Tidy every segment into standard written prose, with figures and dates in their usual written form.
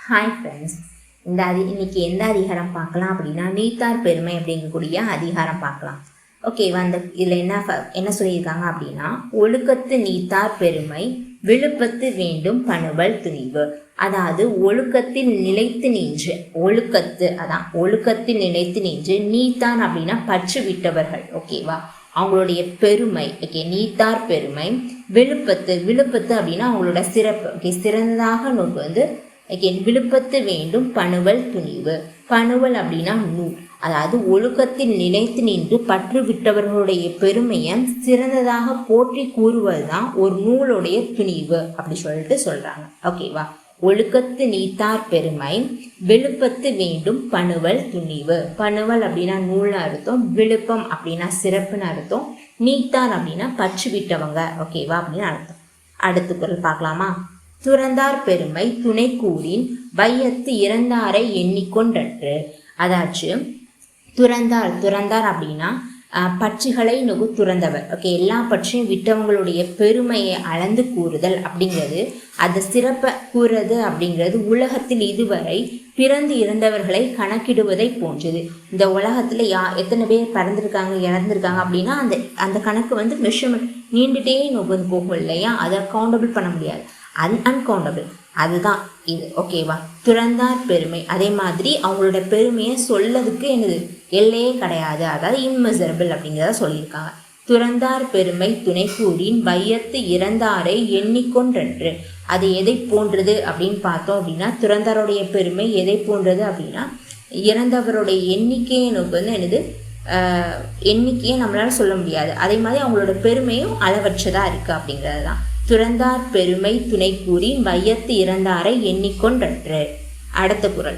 Hi friends, இன்னைக்கு எந்த அதிகாரம் பார்க்கலாம் அப்படின்னா நீத்தார் பெருமை அப்படிங்கக்கூடிய அதிகாரம் பார்க்கலாம். ஓகேவா? இதில் என்ன சொல்லியிருக்காங்க அப்படின்னா, ஒழுக்கத்து நீத்தார் பெருமை விழுப்பத்து வேண்டும் பணுவல் துணிவு. அதாவது ஒழுக்கத்தில் நிலைத்து நின்று, ஒழுக்கத்தில் நிலைத்து நின்று நீத்தான் அப்படின்னா பற்று விட்டவர்கள். ஓகேவா? அவங்களுடைய பெருமை. ஓகே, நீத்தார் பெருமை விழுப்பத்து அப்படின்னா அவங்களோட சிறப்பு. ஓகே, சிறந்ததாக நோக்கு விழுப்பத்து வேண்டும் பணுவல் துணிவு. பணுவல் அப்படின்னா நூல். அதாவது ஒழுக்கத்தில் நிலைத்து நின்று பற்று விட்டவர்களுடைய பெருமையை சிறந்ததாக போற்றி கூறுவது தான் ஒரு நூலுடைய துணிவு அப்படி சொல்றாங்க. ஓகேவா? ஒழுக்கத்து நீத்தார் பெருமை விழுப்பத்து வேண்டும் பணுவல் துணிவு. பணுவல் அப்படின்னா நூல்னு அர்த்தம், விழுப்பம் அப்படின்னா சிறப்புன்னு அர்த்தம், நீத்தார் அப்படின்னா பற்று விட்டவங்க. ஓகேவா? அப்படின்னு அர்த்தம். அடுத்த குறள் பார்க்கலாமா? துறந்தார் பெருமை துணை கூறின் வையத்து இறந்தாரை எண்ணிக்கொண்டற்று. அதாச்சும் துறந்தார் அப்படின்னா பற்றுகளை துறந்தவர். ஓகே, எல்லா பற்றியும் விட்டவங்களுடைய பெருமையை அளந்து கூறுதல் அப்படிங்கிறது, அது சிறப்பை கூறுறது அப்படிங்கிறது உலகத்தில் இதுவரை பிறந்து இறந்தவர்களை கணக்கிடுவதை போன்றது. இந்த உலகத்தில் எத்தனை பேர் பிறந்திருக்காங்க இறந்துருக்காங்க அப்படின்னா அந்த கணக்கு மெஷர்மெண்ட் நீண்டுட்டே போகும் இல்லையா? அதை கவுண்டபிள் பண்ண முடியாது, அன்கவுண்டபிள். அதுதான் இது. ஓகேவா? துறந்தார் பெருமை, அதே மாதிரி அவங்களோட பெருமையை சொல்லதுக்கு என்னது எல்லையே கிடையாது, அதாவது இம்மெசரபிள் அப்படிங்கிறத சொல்லியிருக்காங்க. துறந்தார் பெருமை துணை கூறின் வையத்து இறந்தாரை எண்ணிக்கொன்றன்று. அது எதை போன்றது அப்படின்னு பார்த்தோம் அப்படின்னா, துறந்தாருடைய பெருமை எதை போன்றது அப்படின்னா இறந்தவருடைய எண்ணிக்கையை நோக்கு என்னது எண்ணிக்கையை நம்மளால சொல்ல முடியாது. அதே மாதிரி அவங்களோட பெருமையும் அளவற்றதாக இருக்குது அப்படிங்கிறது தான். துறந்தார் பெருமை துணை கூறி வையத்து இறந்தாரை எண்ணிக்கொண்டற்று. அடுத்த குறள்.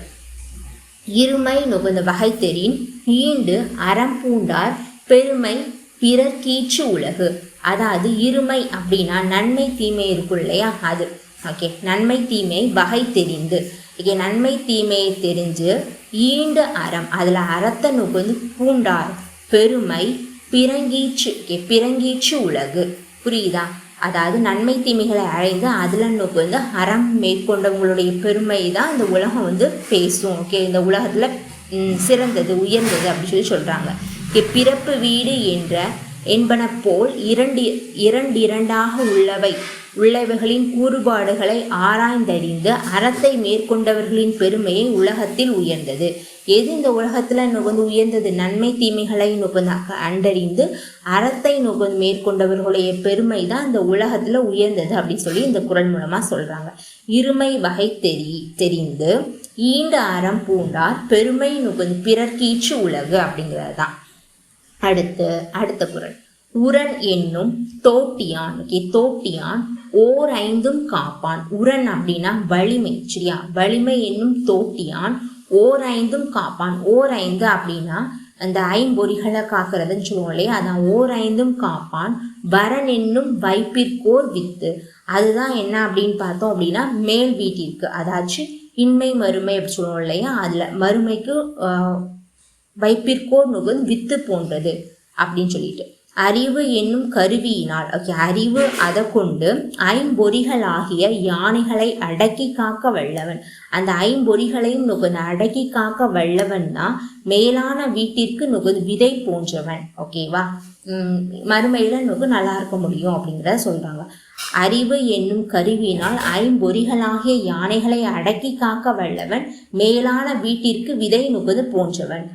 இருமை நுகர்ந்த வகை தெரின் ஈண்டு அறம் பூண்டார் பெருமை பிறர் கீச்சு உலகு. அதாவது இருமை அப்படின்னா நன்மை தீமை இருக்கும் இல்லையா? அது ஓகே. நன்மை தீமை வகை தெரிந்து, ஓகே, நன்மை தீமையை தெரிஞ்சு ஈண்டு அறம், அதில் அறத்தை நுகர்ந்து பூண்டார் பெருமை பிறங்கீச்சு உலகு. புரியுதா? அதாவது நன்மை தீமைகளை அடைந்து அதில் நோக்கு அறம் மேற்கொண்டவங்களுடைய பெருமை தான் இந்த உலகம் பேசும். ஓகே, இந்த உலகத்தில் சிறந்தது உயர்ந்தது அப்படின்னு சொல்கிறாங்க. பிறப்பு வீடு என்பன போல் இரண்டாக உள்ளவைகளின் கூறுபாடுகளை ஆராய்ந்தறிந்து அறத்தை மேற்கொண்டவர்களின் பெருமையை உலகத்தில் உயர்ந்தது. எது இந்த உலகத்தில் உயர்ந்தது? நன்மை தீமைகளை கண்டறிந்து அறத்தை மேற்கொண்டவர்களுடைய பெருமை தான் இந்த உலகத்தில் உயர்ந்தது அப்படின்னு சொல்லி இந்த குறள் மூலமாக சொல்கிறாங்க. இருமை வகை தெரிந்து ஈண்ட அறம் பூண்டார் பெருமை பிறர் கீச்சு உலகு அப்படிங்கிறது தான். அடுத்த குறள். உரன் என்னும் தோட்டியான். தோட்டியான் ஓர் ஐந்தும் காப்பான். உரன் அப்படின்னா வலிமை. சரியா? வலிமை என்னும் தோட்டியான் ஓர் ஐந்தும் காப்பான். ஓர் ஐந்து அப்படின்னா அந்த ஐம்பொறிகளை காக்கிறதுன்னு சொல்லுவோம் இல்லையா? அதான் ஓர் ஐந்தும் காப்பான். வரன் என்னும் வைப்பிற்கோர் வித்து. அதுதான் என்ன அப்படின்னு பார்த்தோம் அப்படின்னா மேல் வீட்டிற்கு, அதாச்சும் இன்மை மறுமை அப்படி சொல்லுவோம் இல்லையா? அதில் மறுமைக்கு வைப்பிற்கோர் வித்து போன்றது அப்படின்னு சொல்லிட்டு. அறிவு என்னும் கருவியினால், ஓகே, அறிவு அதை கொண்டு ஐம்பொறிகளாகிய யானைகளை அடக்கி காக்க வல்லவன். அந்த ஐம்பொறிகளையும் அடக்கி காக்க வல்லவன் தான் மேலான வீட்டிற்கு விதை போன்றவன். ஓகேவா? மறுமையில நல்லா இருக்க முடியும் அப்படிங்கிறத சொல்றாங்க. அறிவு என்னும் கருவியினால் ஐம்பொறிகளாகிய யானைகளை அடக்கி காக்க வல்லவன் மேலான வீட்டிற்கு விதை போன்றவன்.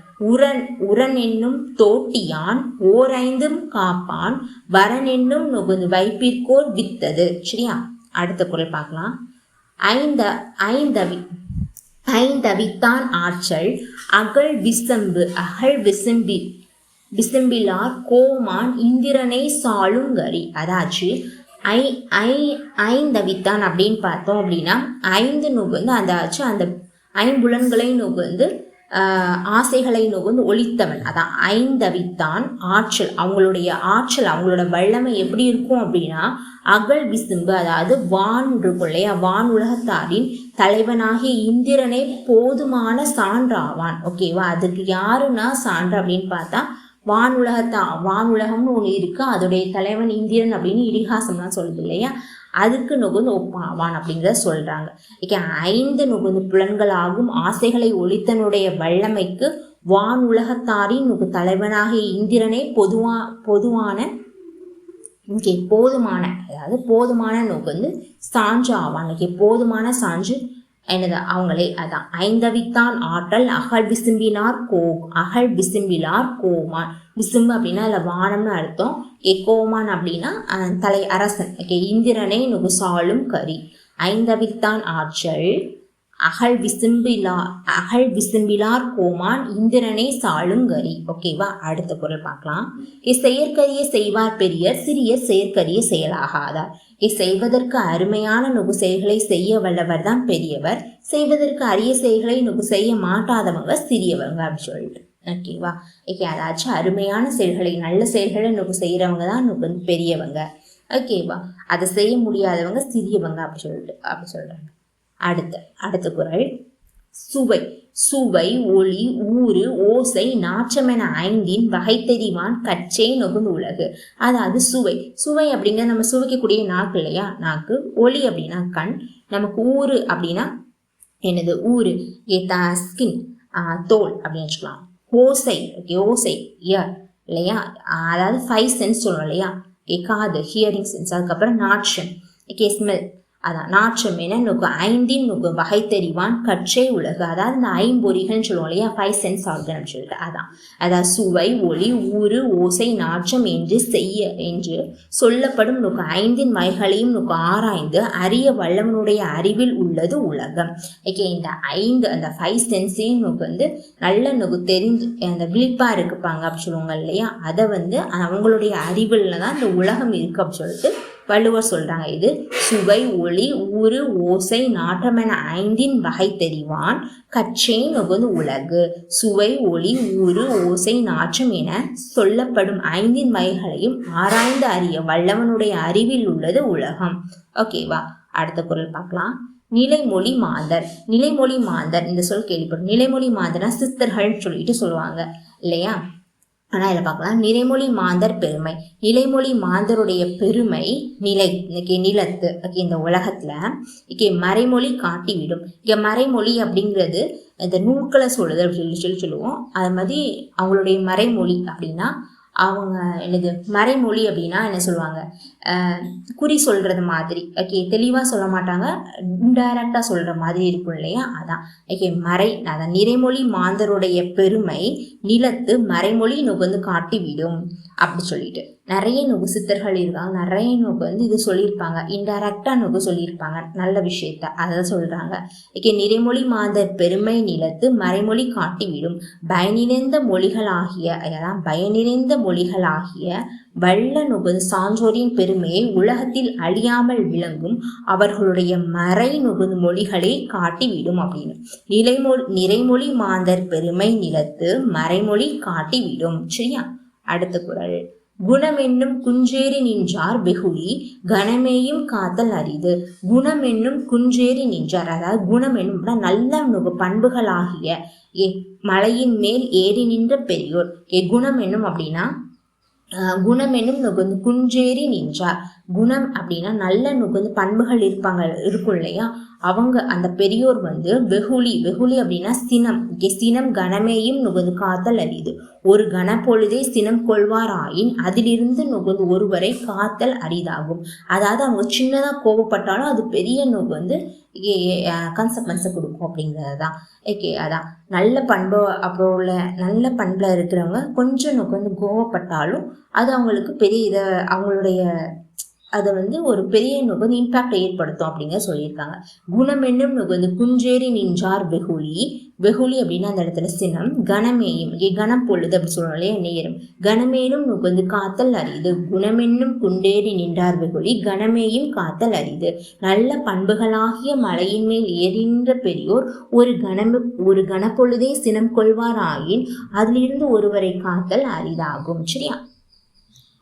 உரன் என்னும் தோட்டியான் ஓர் ஐந்தும் காப்பான். வரன் என்னும் வைப்பிற்கோர் வித்தது. சரியா? அடுத்த குறள் பார்க்கலாம். ஐந்தவித்தான் ஆற்றல் அகல் விசம்பிலார் கோமான் இந்திரனை சாளுங்கரி. அதாச்சு ஐந்தவித்தான் அப்படின்னு பார்த்தோம் அப்படின்னா ஐந்து அதாச்சும் அந்த ஐம்புலன்களை ஆசைகளை ஒழித்தவன். அதான் ஐந்தவித்தான் ஆற்றல். அவங்களோட வல்லமை எப்படி இருக்கும் அப்படின்னா அகல் விசும்பு, அதாவது வான் இருக்கும் இல்லையா? வான் உலகத்தாரின் தலைவனாகிய இந்திரனே போதுமான சான்றாவான். ஓகேவா? அதுக்கு யாருன்னா சான்று அப்படின்னு பார்த்தா வான் உலகம்னு ஒன்று இருக்கு, அதோடைய தலைவன் இந்திரன் அப்படின்னு இதிகாசம்லாம் சொல்லுது இல்லையா? அதுக்கு நுகர்ந்து ஒப்பாவான் அப்படிங்கிறத சொல்றாங்க. ஓகே, 5 நுகர்ந்து புலன்களாகும் ஆசைகளை ஒழித்தனுடைய வல்லமைக்கு வான் உலகத்தாரின் தலைவனாகிய இந்திரனே பொதுவான இங்கே போதுமான, அதாவது போதுமான நுகர்ந்து சான்று ஆவான். இங்கே போதுமான சான்று என்னது அவங்களே. அதான் ஐந்தவித்தான் ஆற்றல் அகழ் விசும்பிலார் கோமான். விசும்பு அப்படின்னா அதில் வானம்னு அர்த்தம். கோமான் அப்படின்னா தலை அரசன். இந்திரனை நுகுசாலும் கரி. ஐந்தவித்தான் ஆற்றல் அகழ் விசும்பிலார் கோமான் இந்திரனை சாளுங்கரி. ஓகேவா, அடுத்த குறள் பார்க்கலாம். செயற்கரிய செய்வார் பெரியர், சிறியர் செயற்கரிய செயலாகாதார். செய்வதற்கு அருமையான நுகு செயல்களை செய்ய வல்லவர் தான் பெரியவர், செய்வதற்கு அரிய செயல்களை நுகு செய்ய மாட்டாதவங்க சிறியவங்க அப்படின்னு சொல்லிட்டு. ஓகேவா, அதாச்சும் அருமையான செயல்களை, நல்ல செயல்களை நுகு செய்யறவங்க தான் பெரியவங்க. ஓகேவா, அதை செய்ய முடியாதவங்க சிறியவங்க அப்படி சொல்றாங்க. அடுத்த குறள். சுவை ஒளி ஊறு ஓசை நாற்றமென 5 வகை தெரிவான் கச்சே நுகுந்து உலகு. அதாவது சுவை அப்படிங்கிற நம்ம சுவைக்கக்கூடிய நாக்கு இல்லையா, நாக்கு. ஒளி அப்படின்னா கண். நமக்கு ஊறு அப்படின்னா என்னது, ஊறு ஸ்கின், தோல் அப்படின்னு வச்சுக்கலாம். ஓசை இயர் இல்லையா, அதாவது 5 சென்ஸ் சொல்லுவோம் இல்லையா, காது ஹியரிங் சென்ஸ். அதுக்கப்புறம் நாற்றம், ஸ்மெல், அதான் நாற்றம் என 5 வகை தெரிவான் கற்றே உலகு. அதாவது இந்த 5 பொறிகள்னு சொல்லுவோம் இல்லையா, 5 சென்ஸ் ஆர்கன் சொல்லிட்டு. அதாவது சுவை ஒளி ஊறு ஓசை நாற்றம் என்று சொல்லப்படும் 5 வகைகளையும் ஆராய்ந்து அறிய வல்லவனுடைய அறிவில் உள்ளது உலகம். இந்த 5 அந்த 5 சென்ஸையும் நல்ல தெரிஞ்சு அந்த விழிப்பா இருக்குப்பாங்க அப்படி சொல்லுவாங்க இல்லையா, அதை அவங்களுடைய அறிவில் தான் இந்த உலகம் இருக்கு அப்படி சொல்லிட்டு வள்ளுவர் சொல்றாங்க. இது சுவை ஒளி ஊறு ஓசை நாற்றமென 5 வகை தெரிவான் கற்றே நுகர்ந்து உலகு. சுவை ஒளி ஊறு ஓசை நாற்றம் என சொல்லப்படும் 5 வகைகளையும் ஆராய்ந்து அறிய வல்லவனுடைய அறிவில் உள்ளது உலகம். ஓகேவா, அடுத்த குறள் பார்க்கலாம். நிலைமொழி மாந்தர் இந்த சொல் கேள்விப்படும். நிலைமொழி மாந்தர்னா சித்தர்கள் சொல்லிட்டு சொல்லுவாங்க இல்லையா. ஆனால் இதில் பார்க்கலாம். நிறைமொழி மாந்தர் பெருமை. நிலைமொழி மாந்தருடைய பெருமை நிலத்து இந்த உலகத்தில் மறைமொழி காட்டிவிடும். மறைமொழி அப்படிங்கிறது இந்த நூல்களை சொல்லுது அப்படின்னு சொல்லுவோம். அது மாதிரி அவங்களுடைய மறைமொழி அப்படின்னா அவங்க என்னது மறைமொழி அப்படின்னா என்ன சொல்லுவாங்க, குறி சொல்றது மாதிரி. தெளிவாக சொல்ல மாட்டாங்க, இன்டைரக்டாக சொல்ற மாதிரி இருக்கும் இல்லையா. அதான் அதான் நிறைமொழி மாந்தருடைய பெருமை நிலத்து மறைமொழி நுகர்ந்து காட்டிவிடும் அப்படி சொல்லிட்டு. நிறைய சித்தர்கள் இருக்காங்க, நிறைய இது சொல்லியிருப்பாங்க, இன்டைரக்டா சொல்லியிருப்பாங்க நல்ல விஷயத்த, அதை சொல்றாங்க. நிறைமொழி மாந்தர் பெருமை நிலத்து மறைமொழி காட்டிவிடும். பயனிறைந்த மொழிகளாகிய வல்ல சான்றோரின் பெருமையை உலகத்தில் அழியாமல் விளங்கும் அவர்களுடைய மறை மொழிகளை காட்டிவிடும் அப்படின்னு. நிறைமொழி மாந்தர் பெருமை நிலத்து மறைமொழி காட்டிவிடும். சரியா, அடுத்த குறள். குணமென்னும் குஞ்சேறி நின்றார் வெகுளி கணமேயும் காத்தல் அரிது. குணமென்னும் குஞ்சேறி நின்றார், அதாவது குணம் என்னும் நல்ல பண்புகளாகிய மலையின் மேல் ஏறி நின்ற பெரியோர். குணம் என்னும் அப்படின்னா குணம் என்னும் குஞ்சேறி நின்றார். குணம் அப்படின்னா நல்ல பண்புகள் இருக்கும் இல்லையா, அவங்க அந்த பெரியோர் வெகுளி அப்படின்னா சினம் கணமேயும் காத்தல் அரிது. ஒரு கணப்பொழுதே சினம் கொள்வார் ஆயின் அதிலிருந்து ஒருவரை காத்தல் அரிதாகும். அதாவது அவங்க சின்னதா கோபப்பட்டாலும் அது பெரிய கன்செக்வன்ஸை கொடுக்கும் அப்படிங்கிறதுதான். அதான் நல்ல பண்பு அப்புறம் உள்ள நல்ல பண்புல இருக்கிறவங்க கொஞ்சம் கோபப்பட்டாலும் அது அவங்களுக்கு பெரிய அவங்களுடைய அதை ஒரு பெரிய இம்பாக்ட் ஏற்படுத்தும் அப்படிங்க சொல்லியிருக்காங்க. குணம் என்னும் குஞ்சேறி நின்றார் வெகுளி அப்படின்னா அந்த இடத்துல சினம். கணமேயும் கணம் பொழுது அப்படி சொல்லலையே நேரம். கணமேனும் காத்தல் அரிது. குணமென்னும் குண்டேறி நின்றார் வெகுளி கணமேயும் காத்தல் அரிது. நல்ல பண்புகளாகிய மலையின் மேல் ஏறின்ற பெரியோர் ஒரு கணப்பொழுதே சினம் கொள்வார் ஆயின் அதிலிருந்து ஒருவரை காத்தல் அரிதாகும். சரியா,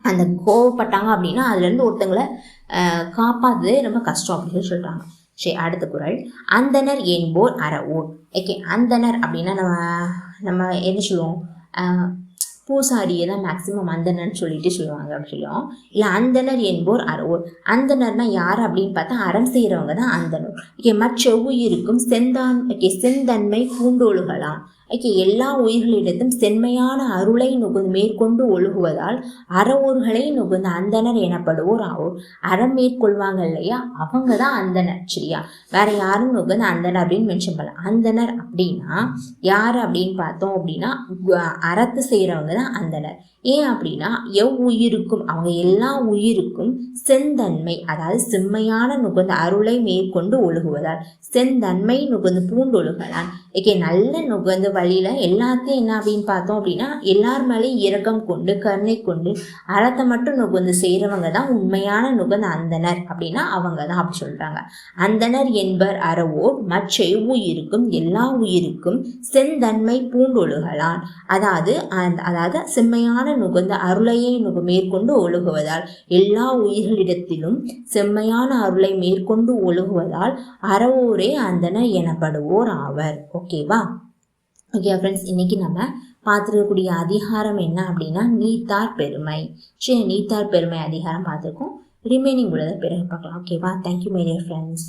அந்த கோவப்பட்டாங்க அப்படின்னா அதுலேருந்து ஒருத்தங்களை காப்பாற்றுறதே ரொம்ப கஷ்டம் அப்படின்னு சொல்கிறாங்க. சரி, அடுத்த குறள். அந்தனர் என்போர் அறவோர். அந்தனர் அப்படின்னா நம்ம என்ன சொல்லுவோம், பூசாரியை தான் மேக்சிமம் அந்தணர்னு சொல்லிட்டு சொல்லுவாங்க அப்படி சொல்லுவோம். இல்லை அந்தணர் என்போர் அறவோர். அந்தணர்னா யார் அப்படின்னு பார்த்தா அறம் செய்கிறவங்க தான் அந்தணர். ஓகே, மற்றெவ்வுயிருக்கும் செந்தன்மை பூண்டொழுகலாம். ஓகே, எல்லா உயிர்களிடத்தும் செம்மையான அருளை மேற்கொண்டு ஒழுகுவதால் அறவோர்களை நுகுந்த அந்தணர் எனப்படுவோர் ஆவோர். அறம் மேற்கொள்வாங்க இல்லையா, அவங்க தான் அந்தணர். சரியா, வேற யாரும் நுகுந்த அந்தணர் அப்படின்னு மென்ஷன் பண்ணலாம். அந்தணர் அப்படின்னா யார் அப்படின்னு பார்த்தோம் அப்படின்னா அறத்து செய்கிறவங்க தான் அந்தணர். ஏன் அப்படின்னா உயிருக்கும் அவங்க எல்லா உயிருக்கும் செந்தன்மை அதாவது செம்மையான நுகர்ந்த அருளை மேற்கொண்டு ஒழுகுவதால் செந்தன்மை நுகர்ந்து பூண்டொழுகலான். ஓகே, நல்ல நுகர்ந்து வழியில எல்லாத்தையும் என்ன அப்படின்னு பார்த்தோம் அப்படின்னா எல்லார் மேலேயும் இரக்கம் கொண்டு கருணை கொண்டு அறத்தை மட்டும் நுகர்ந்து செய்கிறவங்க தான் உண்மையான நுகர்ந்த அந்தனர் அப்படின்னா அவங்க தான் அப்படி சொல்றாங்க. அந்தனர் என்பர் அறவோர் மற்ற உயிருக்கும் எல்லா உயிருக்கும் செந்தன்மை பூண்டொழுகலான். அதாவது செம்மையான நுகர்ந்த அருளையை மேற்கொண்டு ஒழுகுவதால் எல்லா உயிர்களிடத்திலும் செம்மையான அருளை மேற்கொண்டு ஒழுகுவதால் அறவோரே அந்தனர் எனப்படுவோர் ஆவர். ஓகேவா? ஓகே ஃப்ரெண்ட்ஸ், இன்னைக்கு நம்ம பார்த்துருக்கக்கூடிய அதிகாரம் என்ன அப்படின்னா நீத்தார் பெருமை. சரி, நீத்தார் பெருமை அதிகாரம் பார்த்துருக்கோம். ரிமைனிங் உள்ளதை பிறகு பார்க்கலாம். ஓகேவா? Thank you my dear friends.